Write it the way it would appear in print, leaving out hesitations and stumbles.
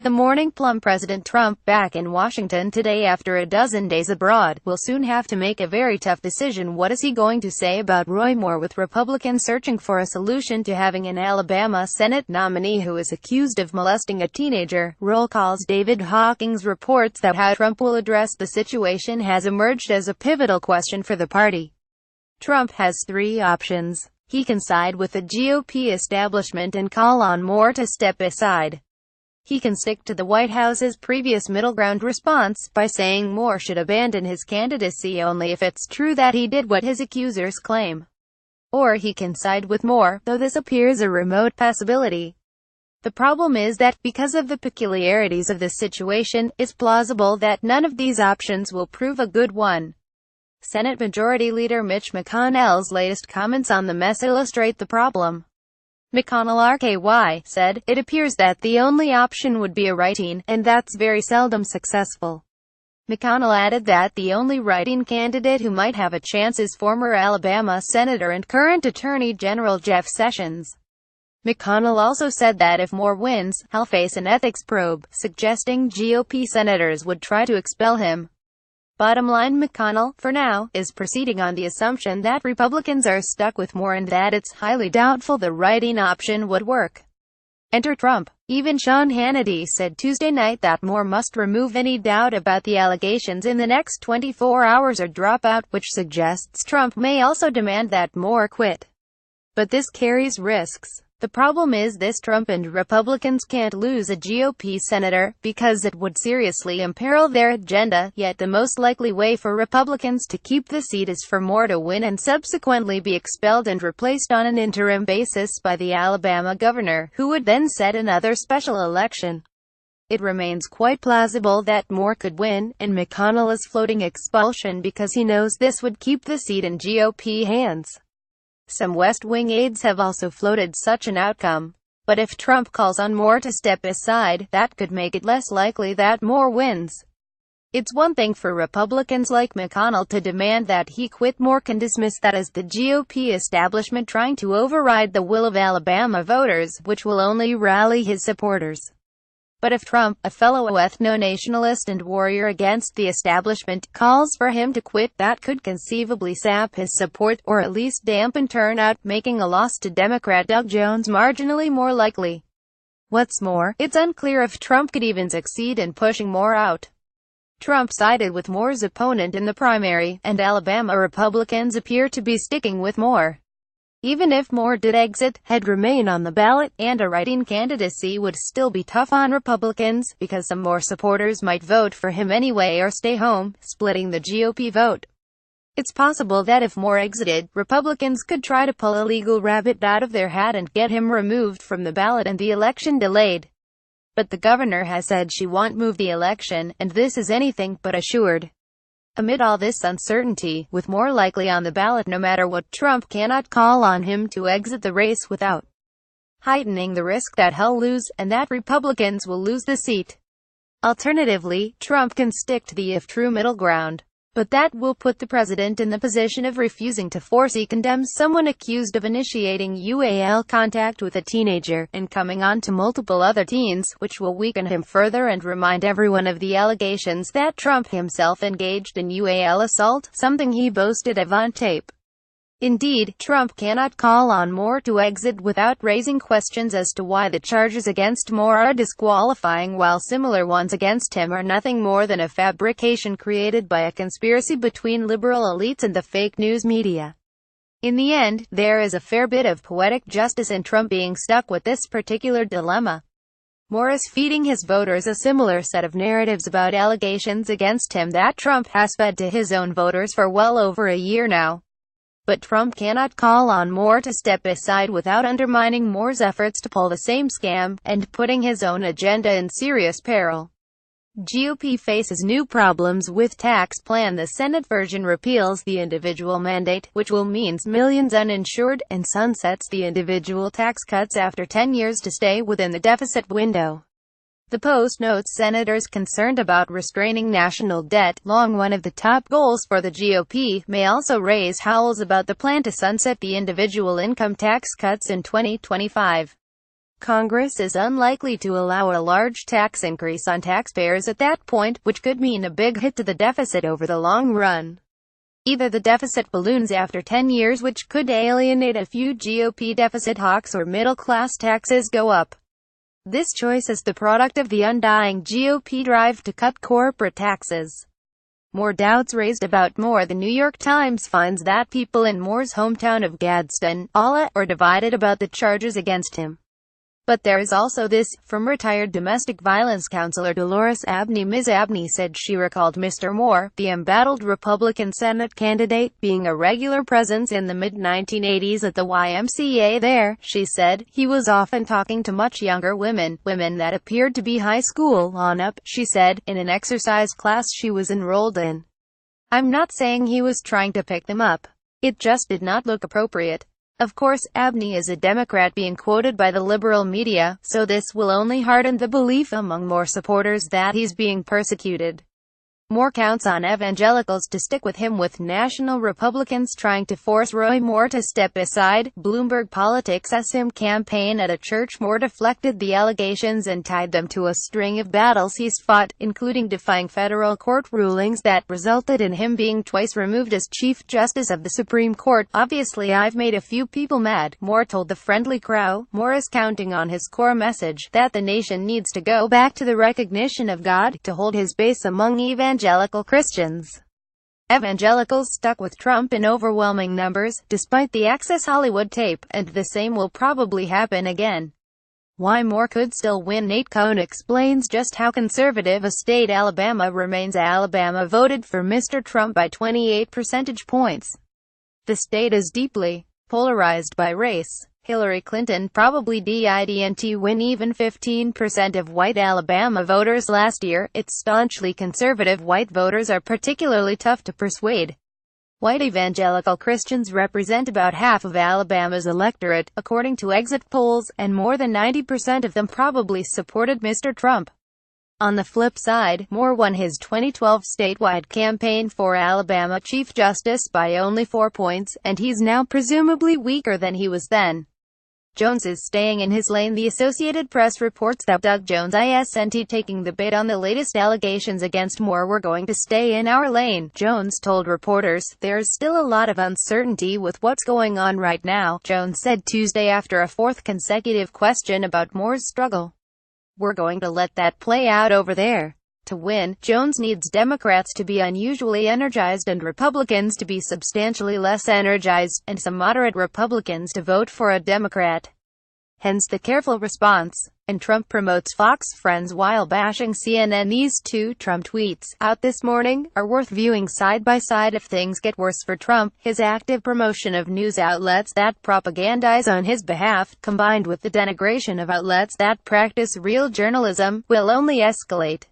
The Morning Plum President Trump, back in Washington today after a dozen days abroad, will soon have to make a very tough decision. What is he going to say about Roy Moore, with Republicans searching for a solution to having an Alabama Senate nominee who is accused of molesting a teenager? Roll calls. David Hawkins reports that how Trump will address the situation has emerged as a pivotal question for the party. Trump has three options. He can side with the GOP establishment and call on Moore to step aside. He can stick to the White House's previous middle ground response by saying Moore should abandon his candidacy only if it's true that he did what his accusers claim. Or he can side with Moore, though this appears a remote possibility. The problem is that, because of the peculiarities of this situation, it's plausible that none of these options will prove a good one. Senate Majority Leader Mitch McConnell's latest comments on the mess illustrate the problem. McConnell RKY said, "It appears that the only option would be a write-in, and that's very seldom successful." McConnell added that the only write-in candidate who might have a chance is former Alabama Senator and current Attorney General Jeff Sessions. McConnell also said that if Moore wins, he'll face an ethics probe, suggesting GOP senators would try to expel him. Bottom line, McConnell, for now, is proceeding on the assumption that Republicans are stuck with Moore and that it's highly doubtful the write-in option would work. Enter Trump. Even Sean Hannity said Tuesday night that Moore must remove any doubt about the allegations in the next 24 hours or drop out, which suggests Trump may also demand that Moore quit. But this carries risks. The problem is this: Trump and Republicans can't lose a GOP senator, because it would seriously imperil their agenda, yet the most likely way for Republicans to keep the seat is for Moore to win and subsequently be expelled and replaced on an interim basis by the Alabama governor, who would then set another special election. It remains quite plausible that Moore could win, and McConnell is floating expulsion because he knows this would keep the seat in GOP hands. Some West Wing aides have also floated such an outcome. But if Trump calls on Moore to step aside, that could make it less likely that Moore wins. It's one thing for Republicans like McConnell to demand that he quit. Moore can dismiss that as the GOP establishment trying to override the will of Alabama voters, which will only rally his supporters. But if Trump, a fellow ethno-nationalist and warrior against the establishment, calls for him to quit, that could conceivably sap his support, or at least dampen turnout, making a loss to Democrat Doug Jones marginally more likely. What's more, it's unclear if Trump could even succeed in pushing Moore out. Trump sided with Moore's opponent in the primary, and Alabama Republicans appear to be sticking with Moore. Even if Moore did exit, he'd remain on the ballot, and a write-in candidacy would still be tough on Republicans, because some Moore supporters might vote for him anyway or stay home, splitting the GOP vote. It's possible that if Moore exited, Republicans could try to pull a legal rabbit out of their hat and get him removed from the ballot and the election delayed. But the governor has said she won't move the election, and this is anything but assured. Amid all this uncertainty, with Moore likely on the ballot no matter what, Trump cannot call on him to exit the race without heightening the risk that he'll lose, and that Republicans will lose the seat. Alternatively, Trump can stick to the if-true middle ground. But that will put the president in the position of refusing to force. He condemns someone accused of initiating UAL contact with a teenager, and coming on to multiple other teens, which will weaken him further and remind everyone of the allegations that Trump himself engaged in UAL assault, something he boasted of on tape. Indeed, Trump cannot call on Moore to exit without raising questions as to why the charges against Moore are disqualifying, while similar ones against him are nothing more than a fabrication created by a conspiracy between liberal elites and the fake news media. In the end, there is a fair bit of poetic justice in Trump being stuck with this particular dilemma. Moore is feeding his voters a similar set of narratives about allegations against him that Trump has fed to his own voters for well over a year now. But Trump cannot call on Moore to step aside without undermining Moore's efforts to pull the same scam, and putting his own agenda in serious peril. GOP faces new problems with tax plan. The Senate version repeals the individual mandate, which will mean millions uninsured, and sunsets the individual tax cuts after 10 years to stay within the deficit window. The Post notes senators concerned about restraining national debt, long one of the top goals for the GOP, may also raise howls about the plan to sunset the individual income tax cuts in 2025. Congress is unlikely to allow a large tax increase on taxpayers at that point, which could mean a big hit to the deficit over the long run. Either the deficit balloons after 10 years, which could alienate a few GOP deficit hawks, or middle-class taxes go up. This choice is the product of the undying GOP drive to cut corporate taxes. More doubts raised about Moore. The New York Times finds that people in Moore's hometown of Gadsden, Iowa, are divided about the charges against him. But there is also this, from retired domestic violence counselor Dolores Abney. Ms. Abney said she recalled Mr. Moore, the embattled Republican Senate candidate, being a regular presence in the mid-1980s at the YMCA there. She said, he was often talking to much younger women that appeared to be high school on up, she said, in an exercise class she was enrolled in. I'm not saying he was trying to pick them up. It just did not look appropriate. Of course, Abney is a Democrat being quoted by the liberal media, so this will only harden the belief among Moore supporters that he's being persecuted. Moore counts on evangelicals to stick with him, with national Republicans trying to force Roy Moore to step aside. Bloomberg Politics asked him campaign at a church. Moore deflected the allegations and tied them to a string of battles he's fought, including defying federal court rulings that resulted in him being twice removed as Chief Justice of the Supreme Court. Obviously I've made a few people mad, Moore told the Friendly Crow. Moore is counting on his core message, that the nation needs to go back to the recognition of God, to hold his base among evangelical Christians. Evangelicals stuck with Trump in overwhelming numbers, despite the Access Hollywood tape, and the same will probably happen again. Why Moore could still win. Nate Cohn explains just how conservative a state Alabama remains. Alabama voted for Mr. Trump by 28 percentage points. The state is deeply polarized by race. Hillary Clinton probably didn't win even 15% of white Alabama voters last year. Its staunchly conservative white voters are particularly tough to persuade. White evangelical Christians represent about half of Alabama's electorate, according to exit polls, and more than 90% of them probably supported Mr. Trump. On the flip side, Moore won his 2012 statewide campaign for Alabama Chief Justice by only 4 points, and he's now presumably weaker than he was then. Jones is staying in his lane. The Associated Press reports that Doug Jones isn't taking the bait on the latest allegations against Moore. We're going to stay in our lane, Jones told reporters. There's still a lot of uncertainty with what's going on right now, Jones said Tuesday after a fourth consecutive question about Moore's struggle. We're going to let that play out over there. To win, Jones needs Democrats to be unusually energized and Republicans to be substantially less energized, and some moderate Republicans to vote for a Democrat. Hence the careful response. And Trump promotes Fox Friends while bashing CNN. These two Trump tweets, out this morning, are worth viewing side by side. If things get worse for Trump, his active promotion of news outlets that propagandize on his behalf, combined with the denigration of outlets that practice real journalism, will only escalate.